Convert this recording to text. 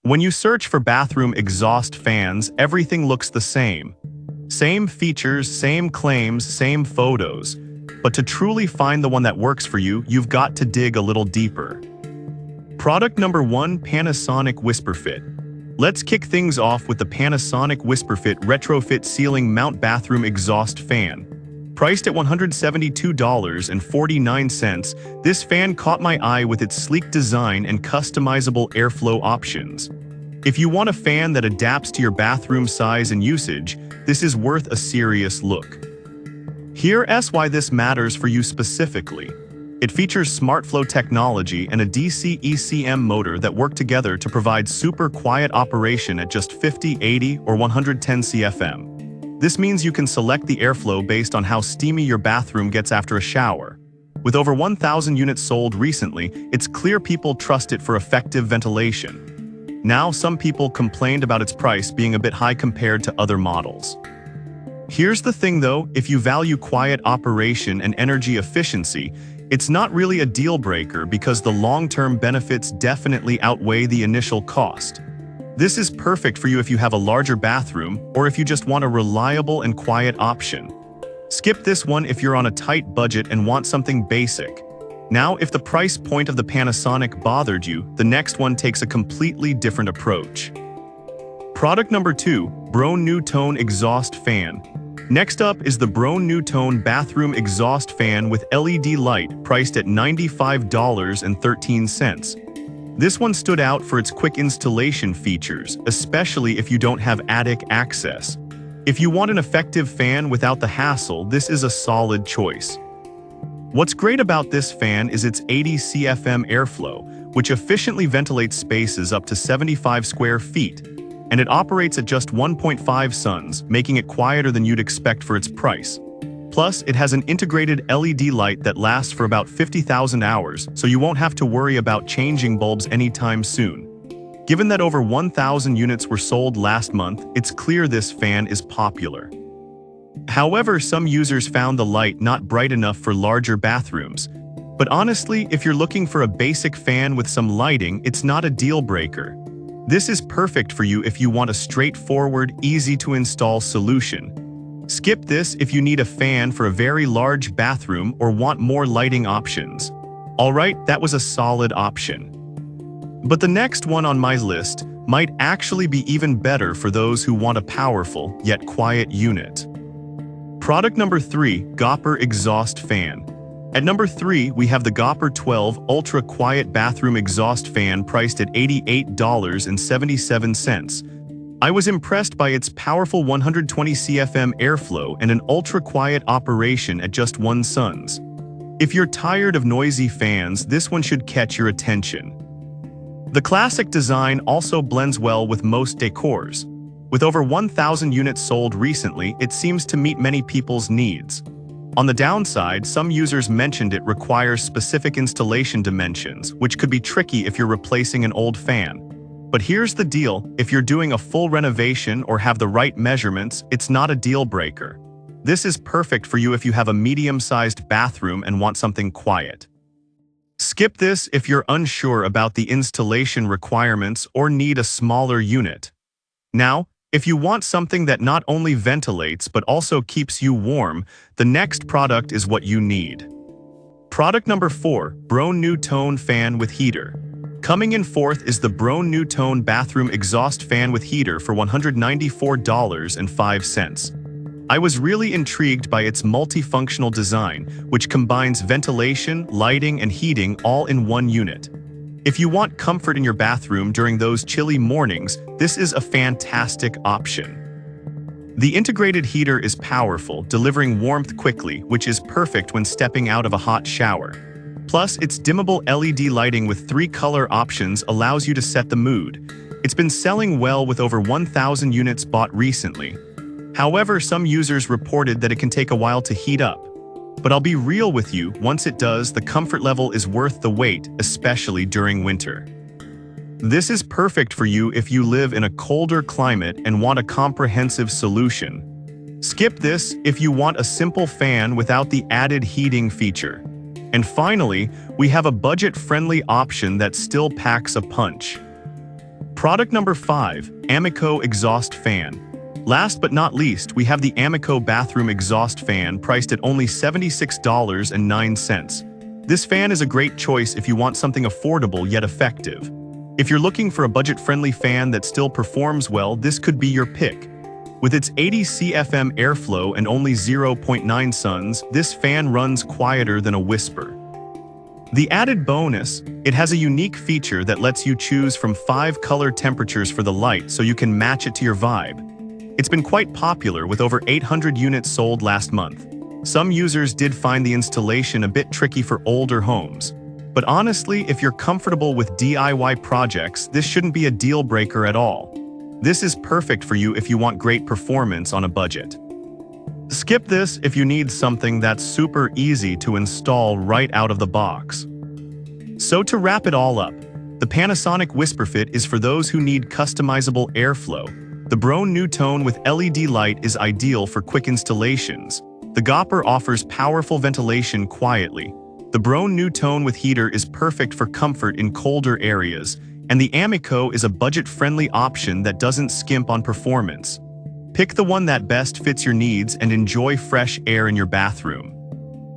When you search for bathroom exhaust fans, everything looks the same. Same features, same claims, same photos. But to truly find the one that works for you, you've got to dig a little deeper. Product number 1, Panasonic WhisperFit. Let's kick things off with the Panasonic WhisperFit Retrofit Ceiling Mount Bathroom Exhaust Fan. Priced at $172.49, this fan caught my eye with its sleek design and customizable airflow options. If you want a fan that adapts to your bathroom size and usage, this is worth a serious look. Here's why this matters for you specifically. It features SmartFlow technology and a DC ECM motor that work together to provide super quiet operation at just 50, 80, or 110 CFM. This means you can select the airflow based on how steamy your bathroom gets after a shower. With over 1,000 units sold recently, it's clear people trust it for effective ventilation. Now, some people complained about its price being a bit high compared to other models. Here's the thing though, if you value quiet operation and energy efficiency, it's not really a deal breaker because the long-term benefits definitely outweigh the initial cost. This is perfect for you if you have a larger bathroom or if you just want a reliable and quiet option. Skip this one if you're on a tight budget and want something basic. Now, if the price point of the Panasonic bothered you, the next one takes a completely different approach. Product number 2, Braun NuTone Exhaust Fan. Next up is the Braun NuTone Bathroom Exhaust Fan with LED light, priced at $95.13. This one stood out for its quick installation features, especially if you don't have attic access. If you want an effective fan without the hassle, this is a solid choice. What's great about this fan is its 80 CFM airflow, which efficiently ventilates spaces up to 75 square feet, and it operates at just 1.5 suns, making it quieter than you'd expect for its price. Plus, it has an integrated LED light that lasts for about 50,000 hours, so you won't have to worry about changing bulbs anytime soon. Given that over 1,000 units were sold last month, it's clear this fan is popular. However, some users found the light not bright enough for larger bathrooms. But honestly, if you're looking for a basic fan with some lighting, it's not a deal breaker. This is perfect for you if you want a straightforward, easy-to-install solution. Skip this if you need a fan for a very large bathroom or want more lighting options. Alright, that was a solid option. But the next one on my list might actually be even better for those who want a powerful, yet quiet unit. Product number 3, Gopper Exhaust Fan. At number 3, we have the Gopper 12 Ultra Quiet Bathroom Exhaust Fan priced at $88.77. I was impressed by its powerful 120 CFM airflow and an ultra-quiet operation at just 1 suns. If you're tired of noisy fans, this one should catch your attention. The classic design also blends well with most decors. With over 1,000 units sold recently, it seems to meet many people's needs. On the downside, some users mentioned it requires specific installation dimensions, which could be tricky if you're replacing an old fan. But here's the deal, if you're doing a full renovation or have the right measurements, it's not a deal breaker. This is perfect for you if you have a medium-sized bathroom and want something quiet. Skip this if you're unsure about the installation requirements or need a smaller unit. Now, if you want something that not only ventilates but also keeps you warm, the next product is what you need. Product number 4, Braun NuTone Fan with Heater. Coming in fourth is the Braun NuTone Bathroom Exhaust Fan with Heater for $194.05. I was really intrigued by its multifunctional design, which combines ventilation, lighting, and heating all in one unit. If you want comfort in your bathroom during those chilly mornings, this is a fantastic option. The integrated heater is powerful, delivering warmth quickly, which is perfect when stepping out of a hot shower. Plus, its dimmable LED lighting with 3 color options allows you to set the mood. It's been selling well with over 1,000 units bought recently. However, some users reported that it can take a while to heat up. But I'll be real with you, once it does, the comfort level is worth the wait, especially during winter. This is perfect for you if you live in a colder climate and want a comprehensive solution. Skip this if you want a simple fan without the added heating feature. And finally, we have a budget-friendly option that still packs a punch. Product number 5, Amico Exhaust Fan. Last but not least, we have the Amico Bathroom Exhaust Fan priced at only $76.09. This fan is a great choice if you want something affordable yet effective. If you're looking for a budget-friendly fan that still performs well, this could be your pick. With its 80 CFM airflow and only 0.9 suns, this fan runs quieter than a whisper. The added bonus, it has a unique feature that lets you choose from 5 color temperatures for the light so you can match it to your vibe. It's been quite popular with over 800 units sold last month. Some users did find the installation a bit tricky for older homes. But honestly, if you're comfortable with DIY projects, this shouldn't be a deal breaker at all. This is perfect for you if you want great performance on a budget. Skip this if you need something that's super easy to install right out of the box. So to wrap it all up, the Panasonic WhisperFit is for those who need customizable airflow. The Brone NuTone with LED light is ideal for quick installations. The Gopper offers powerful ventilation quietly. The Brone NuTone with heater is perfect for comfort in colder areas, and the Amico is a budget-friendly option that doesn't skimp on performance. Pick the one that best fits your needs and enjoy fresh air in your bathroom.